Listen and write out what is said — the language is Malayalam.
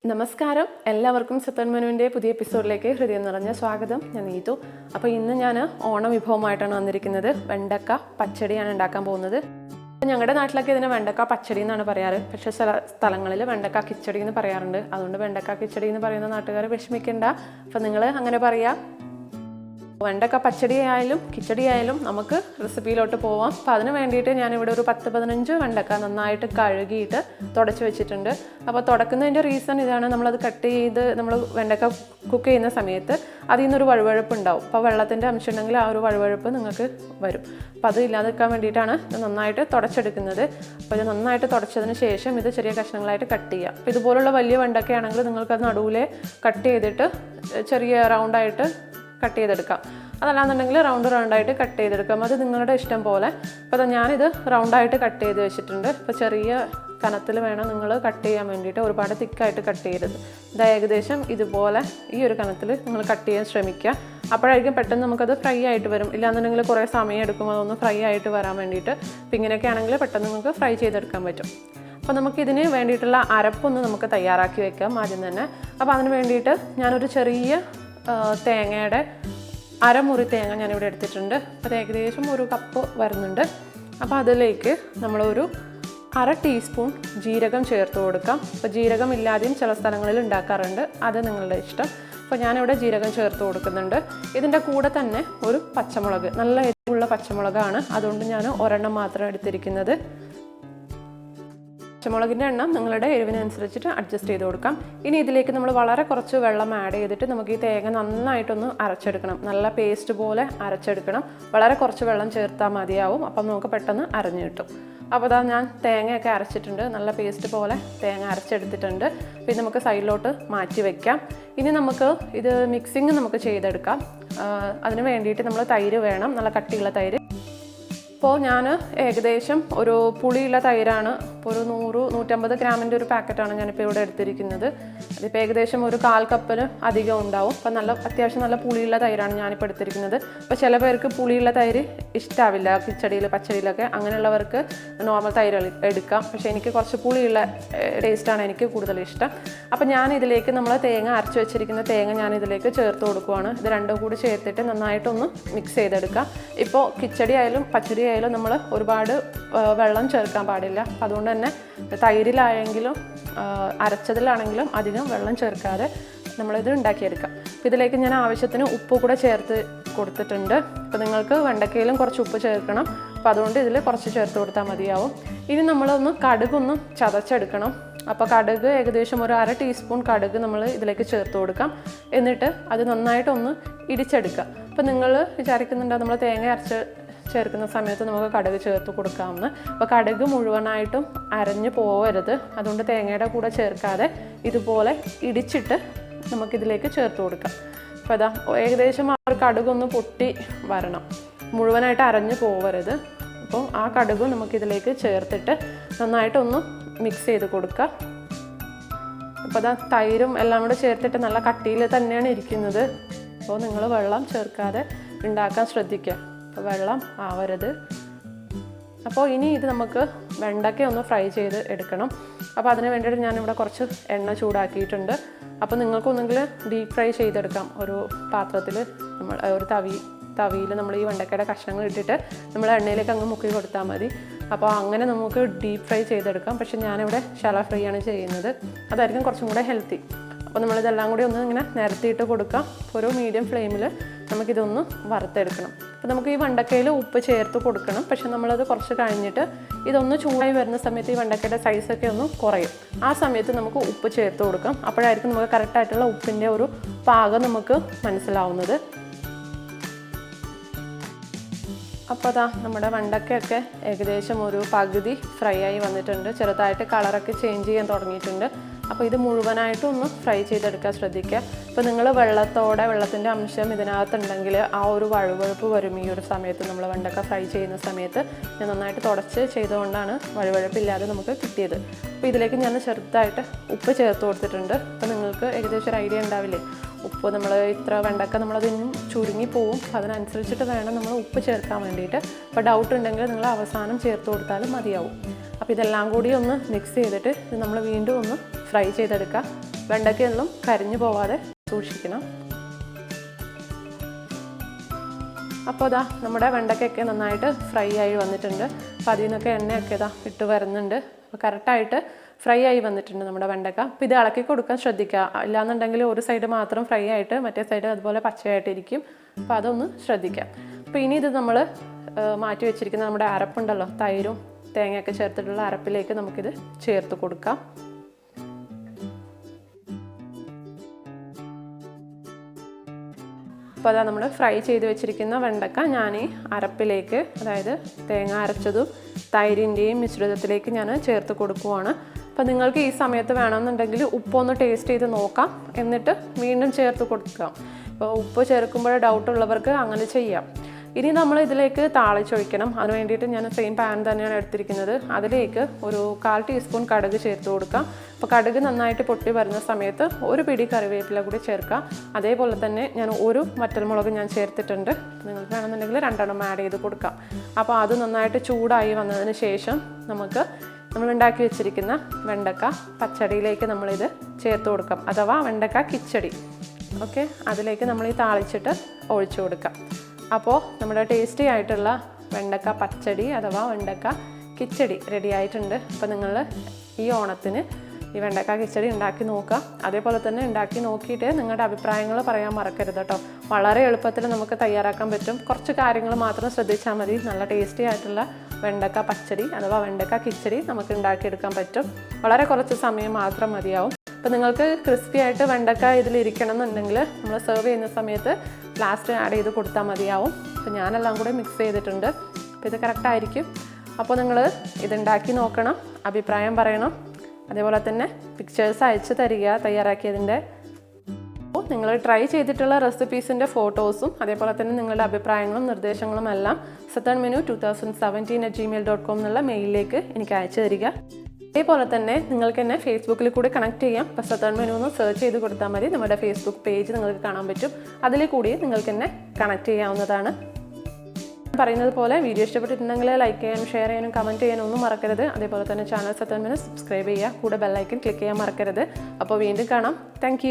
നമസ്കാരം, എല്ലാവർക്കും സത്തൻ മെനുവിൻ്റെ പുതിയ എപ്പിസോഡിലേക്ക് ഹൃദയം നിറഞ്ഞ സ്വാഗതം. ഞാൻ നീതു. അപ്പോൾ ഇന്ന് ഞാൻ ഓണം വിഭവമായിട്ടാണ് വന്നിരിക്കുന്നത്. വെണ്ടക്ക പച്ചടിയാണ് ഉണ്ടാക്കാൻ പോകുന്നത്. ഞങ്ങളുടെ നാട്ടിലൊക്കെ ഇതിനെ വെണ്ടക്ക പച്ചടി എന്നാണ് പറയാറ്. പക്ഷേ ചില സ്ഥലങ്ങളിൽ വെണ്ടക്ക കിച്ചടി എന്ന് പറയാറുണ്ട്. അതുകൊണ്ട് വെണ്ടക്ക കിച്ചടി എന്ന് പറയുന്ന നാട്ടുകാർ വിഷമിക്കേണ്ട. അപ്പോൾ നിങ്ങൾ അങ്ങനെ പറയാം. വെണ്ടക്ക പച്ചടി ആയാലും കിച്ചടി ആയാലും നമുക്ക് റെസിപ്പിയിലോട്ട് പോവാം. അപ്പോൾ അതിന് വേണ്ടിയിട്ട് ഞാനിവിടെ ഒരു 10-15 വെണ്ടക്ക നന്നായിട്ട് കഴുകിയിട്ട് തുടച്ച് വെച്ചിട്ടുണ്ട്. അപ്പോൾ തുടക്കുന്നതിൻ്റെ റീസൺ ഇതാണ്. നമ്മളത് കട്ട് ചെയ്ത് നമ്മൾ വെണ്ടക്ക കുക്ക് ചെയ്യുന്ന സമയത്ത് അതിൽ നിന്നൊരു വഴുവഴുപ്പ് ഉണ്ടാവും. അപ്പോൾ വെള്ളത്തിൻ്റെ അംശം ഉണ്ടെങ്കിൽ ആ ഒരു വഴുവഴുപ്പ് നിങ്ങൾക്ക് വരും. അപ്പോൾ അത് ഇല്ലാതിരിക്കാൻ വേണ്ടിയിട്ടാണ് ഇത് നന്നായിട്ട് തുടച്ചെടുക്കുന്നത്. അപ്പോൾ ഇത് നന്നായിട്ട് തുടച്ചതിന് ശേഷം ഇത് ചെറിയ കഷ്ണങ്ങളായിട്ട് കട്ട് ചെയ്യുക. അപ്പോൾ ഇതുപോലുള്ള വലിയ വെണ്ടക്കയാണെങ്കിൽ നിങ്ങൾക്കത് നടുവിലെ കട്ട് ചെയ്തിട്ട് ചെറിയ റൗണ്ടായിട്ട് കട്ട് ചെയ്തെടുക്കാം. അതല്ലാന്നുണ്ടെങ്കിൽ റൗണ്ടായിട്ട് കട്ട് ചെയ്തെടുക്കാം. അത് നിങ്ങളുടെ ഇഷ്ടം പോലെ. അപ്പോൾ ഞാനിത് റൗണ്ടായിട്ട് കട്ട് ചെയ്ത് വെച്ചിട്ടുണ്ട്. ഇപ്പോൾ ചെറിയ കനത്തിൽ വേണം നിങ്ങൾ കട്ട് ചെയ്യാൻ വേണ്ടിയിട്ട്. ഒരുപാട് തിക്കായിട്ട് കട്ട് ചെയ്യരുത്. ഇത് ഏകദേശം ഇതുപോലെ ഈ ഒരു കനത്തിൽ നിങ്ങൾ കട്ട് ചെയ്യാൻ ശ്രമിക്കുക. അപ്പോഴായിരിക്കും പെട്ടെന്ന് നമുക്കത് ഫ്രൈ ആയിട്ട് വരും. ഇല്ലാന്നുണ്ടെങ്കിൽ കുറേ സമയം എടുക്കും അതൊന്ന് ഫ്രൈ ആയിട്ട് വരാൻ വേണ്ടിയിട്ട്. അപ്പോൾ ഇങ്ങനെയൊക്കെ ആണെങ്കിൽ പെട്ടെന്ന് നമുക്ക് ഫ്രൈ ചെയ്തെടുക്കാൻ പറ്റും. അപ്പോൾ നമുക്കിതിന് വേണ്ടിയിട്ടുള്ള അരപ്പൊന്ന് നമുക്ക് തയ്യാറാക്കി വെക്കാം ആദ്യം തന്നെ. അപ്പോൾ അതിന് വേണ്ടിയിട്ട് ഞാനൊരു ചെറിയ തേങ്ങയുടെ അരമുറി തേങ്ങ ഞാനിവിടെ എടുത്തിട്ടുണ്ട്. അത് ഏകദേശം 1 കപ്പ് വരുന്നുണ്ട്. അപ്പോൾ അതിലേക്ക് നമ്മളൊരു 1/2 ടീസ്പൂൺ ജീരകം ചേർത്ത് കൊടുക്കാം. അപ്പോൾ ജീരകം ഇല്ലാതെയും ചില സ്ഥലങ്ങളിൽ ഉണ്ടാക്കാറുണ്ട്. അത് നിങ്ങളുടെ ഇഷ്ടം. അപ്പോൾ ഞാനിവിടെ ജീരകം ചേർത്ത് കൊടുക്കുന്നുണ്ട്. ഇതിൻ്റെ കൂടെ തന്നെ ഒരു പച്ചമുളക്, നല്ല എരിവുള്ള പച്ചമുളകാണ്. അതുകൊണ്ട് ഞാൻ ഒരെണ്ണം മാത്രം എടുത്തിരിക്കുന്നത്. പച്ചമുളകിൻ്റെ എണ്ണം നിങ്ങളുടെ എരിവിനനുസരിച്ചിട്ട് അഡ്ജസ്റ്റ് ചെയ്ത് കൊടുക്കാം. ഇനി ഇതിലേക്ക് നമ്മൾ വളരെ കുറച്ച് വെള്ളം ആഡ് ചെയ്തിട്ട് നമുക്ക് ഈ തേങ്ങ നന്നായിട്ടൊന്ന് അരച്ചെടുക്കണം. നല്ല പേസ്റ്റ് പോലെ അരച്ചെടുക്കണം. വളരെ കുറച്ച് വെള്ളം ചേർത്താൽ മതിയാവും. അപ്പം നമുക്ക് പെട്ടെന്ന് അരഞ്ഞു കിട്ടും. അപ്പോൾ അതാ ഞാൻ തേങ്ങയൊക്കെ അരച്ചിട്ടുണ്ട്. നല്ല പേസ്റ്റ് പോലെ തേങ്ങ അരച്ചെടുത്തിട്ടുണ്ട്. പിന്നെ നമുക്ക് സൈഡിലോട്ട് മാറ്റി വയ്ക്കാം. ഇനി നമുക്ക് ഇത് മിക്സിങ് നമുക്ക് ചെയ്തെടുക്കാം. അതിന് വേണ്ടിയിട്ട് നമ്മൾ തൈര് വേണം, നല്ല കട്ടിയുള്ള തൈര്. ഇപ്പോൾ ഞാൻ ഏകദേശം ഒരു പുളിയുള്ള തൈരാണ്. ഇപ്പോൾ ഒരു 100-150 ഗ്രാമിൻ്റെ ഒരു പാക്കറ്റാണ് ഞാനിപ്പോൾ ഇവിടെ എടുത്തിരിക്കുന്നത്. അതിപ്പോൾ ഏകദേശം ഒരു 1/4 കപ്പിന് അധികം ഉണ്ടാവും. അപ്പോൾ അത്യാവശ്യം നല്ല പുളിയുള്ള തൈരാണ് ഞാനിപ്പോൾ എടുത്തിരിക്കുന്നത്. അപ്പോൾ ചില പേർക്ക് പുളിയുള്ള തൈര് ഇഷ്ടാവില്ല കിച്ചടിയിൽ പച്ചടിയിലൊക്കെ. അങ്ങനെയുള്ളവർക്ക് നോർമൽ തൈര് എടുക്കാം. പക്ഷേ എനിക്ക് കുറച്ച് പുളിയുള്ള ടേസ്റ്റാണ് എനിക്ക് കൂടുതൽ ഇഷ്ടം. അപ്പോൾ ഞാൻ ഇതിലേക്ക് നമ്മൾ തേങ്ങ അരച്ച് വെച്ചിരിക്കുന്ന തേങ്ങ ഞാൻ ഇതിലേക്ക് ചേർത്ത് കൊടുക്കുവാണ്. ഇത് രണ്ടും കൂടി ചേർത്തിട്ട് നന്നായിട്ടൊന്ന് മിക്സ് ചെയ്തെടുക്കാം. ഇപ്പോൾ കിച്ചടി ആയാലും പച്ചടി ആയാലും നമ്മൾ ഒരുപാട് വെള്ളം ചേർക്കാൻ പാടില്ല. അതുകൊണ്ട് തന്നെ തൈരിലായെങ്കിലും അരച്ചതിലാണെങ്കിലും അധികം വെള്ളം ചേർക്കാതെ നമ്മളിത് ഉണ്ടാക്കിയെടുക്കാം. അപ്പോൾ ഇതിലേക്ക് ഞാൻ ആവശ്യത്തിന് ഉപ്പ് കൂടെ ചേർത്ത് കൊടുത്തിട്ടുണ്ട്. അപ്പോൾ നിങ്ങൾക്ക് വെണ്ടക്കയിലും കുറച്ച് ഉപ്പ് ചേർക്കണം. അപ്പോൾ അതുകൊണ്ട് ഇതിൽ കുറച്ച് ചേർത്ത് കൊടുത്താൽ മതിയാവും. ഇനി നമ്മളൊന്ന് കടുകൊന്ന് ചതച്ചെടുക്കണം. അപ്പോൾ കടുക് ഏകദേശം ഒരു 1/2 ടീസ്പൂൺ കടുക് നമ്മൾ ഇതിലേക്ക് ചേർത്ത് കൊടുക്കാം. എന്നിട്ട് അത് നന്നായിട്ടൊന്ന് ഇടിച്ചെടുക്കുക. അപ്പോൾ നിങ്ങൾ വിചാരിക്കുന്നുണ്ടോ നമ്മൾ തേങ്ങ അരച്ച് ചേർക്കുന്ന സമയത്ത് നമുക്ക് കടുക് ചേർത്ത് കൊടുക്കാമെന്ന്. അപ്പോൾ കടുക് മുഴുവനായിട്ടും അരഞ്ഞു പോവരുത്. അതുകൊണ്ട് തേങ്ങയുടെ കൂടെ ചേർക്കാതെ ഇതുപോലെ ഇടിച്ചിട്ട് നമുക്കിതിലേക്ക് ചേർത്ത് കൊടുക്കാം. അപ്പോൾ അതാ ഏകദേശം ആ ഒരു കടുകൊന്ന് പൊട്ടി വരണം, മുഴുവനായിട്ട് അരഞ്ഞു പോവരുത്. അപ്പോൾ ആ കടുക് നമുക്കിതിലേക്ക് ചേർത്തിട്ട് നന്നായിട്ടൊന്ന് മിക്സ് ചെയ്ത് കൊടുക്കുക. അപ്പോൾ അതാ തൈരും എല്ലാം കൂടെ ചേർത്തിട്ട് നല്ല കട്ടിയിൽ തന്നെയാണ് ഇരിക്കുന്നത്. അപ്പോൾ നിങ്ങൾ വെള്ളം ചേർക്കാതെ ഉണ്ടാക്കാൻ ശ്രദ്ധിക്കുക. വെള്ളം ആവരുത്. അപ്പോൾ ഇനി ഇത് നമുക്ക് വെണ്ടയ്ക്ക ഒന്ന് ഫ്രൈ ചെയ്ത് എടുക്കണം. അപ്പോൾ അതിന് വേണ്ടിയിട്ട് ഞാനിവിടെ കുറച്ച് എണ്ണ ചൂടാക്കിയിട്ടുണ്ട്. അപ്പോൾ നിങ്ങൾക്കൊന്നെങ്കിൽ ഡീപ്പ് ഫ്രൈ ചെയ്തെടുക്കാം. ഒരു പാത്രത്തിൽ നമ്മൾ ഒരു തവിയിൽ നമ്മൾ ഈ വെണ്ടയ്ക്കയുടെ കഷ്ണങ്ങൾ ഇട്ടിട്ട് നമ്മൾ എണ്ണയിലേക്ക് അങ്ങ് മുക്കി കൊടുത്താൽ മതി. അപ്പോൾ അങ്ങനെ നമുക്ക് ഡീപ്പ് ഫ്രൈ ചെയ്തെടുക്കാം. പക്ഷേ ഞാനിവിടെ ശാലോ ഫ്രൈ ആണ് ചെയ്യുന്നത്. അതായിരിക്കും കുറച്ചും കൂടെ ഹെൽത്തി. അപ്പോൾ നമ്മളിതെല്ലാം കൂടി ഒന്ന് ഇങ്ങനെ നിരത്തിയിട്ട് കൊടുക്കാം. ഒരു മീഡിയം ഫ്ലെയിമിൽ നമുക്കിതൊന്ന് വറുത്തെടുക്കണം. അപ്പോൾ നമുക്ക് ഈ വെണ്ടക്കയിൽ ഉപ്പ് ചേർത്ത് കൊടുക്കണം. പക്ഷെ നമ്മളത് കുറച്ച് കഴിഞ്ഞിട്ട് ഇതൊന്ന് ചൂടായി വരുന്ന സമയത്ത് ഈ വെണ്ടക്കയുടെ സൈസൊക്കെ ഒന്ന് കുറയും. ആ സമയത്ത് നമുക്ക് ഉപ്പ് ചേർത്ത് കൊടുക്കാം. അപ്പോഴായിരിക്കും നമുക്ക് കറക്റ്റായിട്ടുള്ള ഉപ്പിൻ്റെ ഒരു പാകം നമുക്ക് മനസ്സിലാവുന്നത്. അപ്പോൾ അതാ നമ്മുടെ വെണ്ടക്കയൊക്കെ ഏകദേശം ഒരു പകുതി ഫ്രൈ ആയി വന്നിട്ടുണ്ട്. ചെറുതായിട്ട് കളറൊക്കെ ചേഞ്ച് ചെയ്യാൻ തുടങ്ങിയിട്ടുണ്ട്. അപ്പോൾ ഇത് മുഴുവനായിട്ടും ഒന്ന് ഫ്രൈ ചെയ്തെടുക്കാൻ ശ്രദ്ധിക്കുക. ഇപ്പോൾ നിങ്ങൾ വെള്ളത്തിൻ്റെ അംശം ഇതിനകത്തുണ്ടെങ്കിൽ ആ ഒരു വഴുവഴുപ്പ് വരും ഈ ഒരു സമയത്ത്. നമ്മൾ വെണ്ടക്ക ഫ്രൈ ചെയ്യുന്ന സമയത്ത് ഞാൻ നന്നായിട്ട് തുടച്ച് ചെയ്തുകൊണ്ടാണ് വഴുവഴുപ്പില്ലാതെ നമുക്ക് കിട്ടിയത്. അപ്പോൾ ഇതിലേക്ക് ഞാൻ ചെറുതായിട്ട് ഉപ്പ് ചേർത്ത് കൊടുത്തിട്ടുണ്ട്. അപ്പോൾ നിങ്ങൾക്ക് ഏകദേശം ഒരു ഐഡിയ ഉണ്ടാവില്ലേ, ഉപ്പ് നമ്മൾ ഇത്ര വെണ്ടക്ക നമ്മളതിനും ചുരുങ്ങി പോവും. അതിനനുസരിച്ചിട്ട് വേണം നമ്മൾ ഉപ്പ് ചേർക്കാൻ വേണ്ടിയിട്ട്. അപ്പോൾ ഡൗട്ട് ഉണ്ടെങ്കിൽ നിങ്ങൾ അവസാനം ചേർത്ത് കൊടുത്താലും മതിയാവും. അപ്പോൾ ഇതെല്ലാം കൂടി ഒന്ന് മിക്സ് ചെയ്തിട്ട് ഇത് നമ്മൾ വീണ്ടും ഒന്ന് ഫ്രൈ ചെയ്തെടുക്കുക. വെണ്ടയ്ക്കൊന്നും കരിഞ്ഞു പോവാതെ സൂക്ഷിക്കണം. അപ്പോൾ ഇതാ നമ്മുടെ വെണ്ടയ്ക്കൊക്കെ നന്നായിട്ട് ഫ്രൈ ആയി വന്നിട്ടുണ്ട്. അപ്പോൾ അതിൽ നിന്നൊക്കെ എണ്ണയൊക്കെ ഇതാ ഇട്ട് വരുന്നുണ്ട്. അപ്പോൾ കറക്റ്റായിട്ട് ഫ്രൈ ആയി വന്നിട്ടുണ്ട് നമ്മുടെ വെണ്ടക്ക. അപ്പോൾ ഇത് ഇളക്കി കൊടുക്കാൻ ശ്രദ്ധിക്കുക. ഇല്ലാന്നുണ്ടെങ്കിൽ ഒരു സൈഡ് മാത്രം ഫ്രൈ ആയിട്ട് മറ്റേ സൈഡ് അതുപോലെ പച്ചയായിട്ടിരിക്കും. അപ്പോൾ അതൊന്ന് ശ്രദ്ധിക്കാം. അപ്പോൾ ഇനി ഇത് നമ്മൾ മാറ്റി വെച്ചിരിക്കുന്ന നമ്മുടെ അരപ്പുണ്ടല്ലോ, തൈരും തേങ്ങയൊക്കെ ചേർത്തിട്ടുള്ള അരപ്പിലേക്ക് നമുക്കിത് ചേർത്ത് കൊടുക്കാം. അപ്പോൾ അതാ നമ്മൾ ഫ്രൈ ചെയ്ത് വെച്ചിരിക്കുന്ന വെണ്ടക്ക ഞാൻ ഈ അരപ്പിലേക്ക്, അതായത് തേങ്ങ അരച്ചതും തൈരിൻ്റെയും മിശ്രിതത്തിലേക്ക് ഞാൻ ചേർത്ത് കൊടുക്കുവാണ്. അപ്പോൾ നിങ്ങൾക്ക് ഈ സമയത്ത് വേണമെന്നുണ്ടെങ്കിൽ ഉപ്പൊന്ന് ടേസ്റ്റ് ചെയ്ത് നോക്കാം, എന്നിട്ട് വീണ്ടും ചേർത്ത് കൊടുക്കാം. അപ്പോൾ ഉപ്പ് ചേർക്കുമ്പോൾ ഡൗട്ടുള്ളവർക്ക് അങ്ങനെ ചെയ്യാം. ഇനി നമ്മൾ ഇതിലേക്ക് താളിച്ചൊഴിക്കണം. അതിന് വേണ്ടിയിട്ട് ഞാൻ സെയിം പാൻ തന്നെയാണ് എടുത്തിരിക്കുന്നത്. അതിലേക്ക് ഒരു 1/4 ടീസ്പൂൺ കടുക് ചേർത്ത് കൊടുക്കാം. അപ്പോൾ കടുക് നന്നായിട്ട് പൊട്ടി വരുന്ന സമയത്ത് ഒരു പിടി കറിവേപ്പില കൂടി ചേർക്കാം. അതേപോലെ തന്നെ ഞാൻ ഒരു വറ്റൽമുളക് ഞാൻ ചേർത്തിട്ടുണ്ട്. നിങ്ങൾക്ക് വേണമെന്നുണ്ടെങ്കിൽ 2 ആഡ് ചെയ്ത് കൊടുക്കാം. അപ്പോൾ അത് നന്നായിട്ട് ചൂടായി വന്നതിന് ശേഷം നമ്മൾ ഉണ്ടാക്കി വെച്ചിരിക്കുന്ന വെണ്ടക്ക പച്ചടിയിലേക്ക് നമ്മളിത് ചേർത്ത് കൊടുക്കാം, അഥവാ വെണ്ടക്ക കിച്ചടി. ഓക്കെ, അതിലേക്ക് നമ്മൾ ഈ താളിച്ചിട്ട് ഒഴിച്ചു കൊടുക്കാം. അപ്പോൾ നമ്മുടെ ടേസ്റ്റി ആയിട്ടുള്ള വെണ്ടക്ക പച്ചടി അഥവാ വെണ്ടക്ക കിച്ചടി റെഡി ആയിട്ടുണ്ട്. അപ്പോൾ നിങ്ങൾ ഈ ഓണത്തിന് ഈ വെണ്ടക്ക കിച്ചടി ഉണ്ടാക്കി നോക്കുക. അതേപോലെ തന്നെ ഉണ്ടാക്കി നോക്കിയിട്ട് നിങ്ങളുടെ അഭിപ്രായങ്ങൾ പറയാൻ മറക്കരുത് കേട്ടോ. വളരെ എളുപ്പത്തിൽ നമുക്ക് തയ്യാറാക്കാൻ പറ്റും. കുറച്ച് കാര്യങ്ങൾ മാത്രം ശ്രദ്ധിച്ചാൽ മതി. നല്ല ടേസ്റ്റി ആയിട്ടുള്ള വെണ്ടക്ക പച്ചടി അഥവാ വെണ്ടക്ക കിച്ചടി നമുക്ക് ഉണ്ടാക്കിയെടുക്കാൻ പറ്റും. വളരെ കുറച്ച് സമയം മാത്രം മതിയാവും. അപ്പോൾ നിങ്ങൾക്ക് ക്രിസ്പി ആയിട്ട് വെണ്ടക്ക ഇതിലിരിക്കണം എന്നുണ്ടെങ്കിൽ നമ്മൾ സെർവ് ചെയ്യുന്ന സമയത്ത് ലാസ്റ്റ് ആഡ് ചെയ്ത് കൊടുത്താൽ മതിയാവും. അപ്പോൾ ഞാനെല്ലാം കൂടെ മിക്സ് ചെയ്തിട്ടുണ്ട്. അപ്പോൾ ഇത് കറക്റ്റായിരിക്കും. അപ്പോൾ നിങ്ങൾ ഇതുണ്ടാക്കി നോക്കണം, അഭിപ്രായം പറയണം. അതേപോലെ തന്നെ പിക്ചേഴ്സ് അയച്ചു തരിക തയ്യാറാക്കിയതിൻ്റെ. അപ്പോൾ നിങ്ങൾ ട്രൈ ചെയ്തിട്ടുള്ള റെസിപ്പീസിൻ്റെ ഫോട്ടോസും അതേപോലെ തന്നെ നിങ്ങളുടെ അഭിപ്രായങ്ങളും നിർദ്ദേശങ്ങളും എല്ലാം southernmenu2017@gmail.com എന്നുള്ള മെയിലിലേക്ക് എനിക്ക് അയച്ചു തരിക. അതേപോലെ തന്നെ നിങ്ങൾക്ക് എന്നെ ഫേസ്ബുക്കിൽ കൂടി കണക്ട് ചെയ്യാം. അപ്പോൾ സതേൺ മെനു ഒന്ന് സെർച്ച് ചെയ്ത് കൊടുത്താൽ മതി. നമ്മുടെ ഫേസ്ബുക്ക് പേജ് നിങ്ങൾക്ക് കാണാൻ പറ്റും. അതിൽ കൂടി നിങ്ങൾക്ക് എന്നെ കണക്ട് ചെയ്യാവുന്നതാണ്. പറയുന്നത് പോലെ വീഡിയോ ഇഷ്ടപ്പെട്ടിട്ടുണ്ടെങ്കിൽ ലൈക്ക് ചെയ്യാനും ഷെയർ ചെയ്യാനും കമൻറ്റ് ചെയ്യാനും ഒന്നും മറക്കരുത്. അതേപോലെ തന്നെ ചാനൽ സതേൺ മെനു സബ്സ്ക്രൈബ് ചെയ്യുക. കൂടെ ബെല്ലൈക്കൻ ക്ലിക്ക് ചെയ്യാൻ മറക്കരുത്. അപ്പോൾ വീണ്ടും കാണാം. താങ്ക്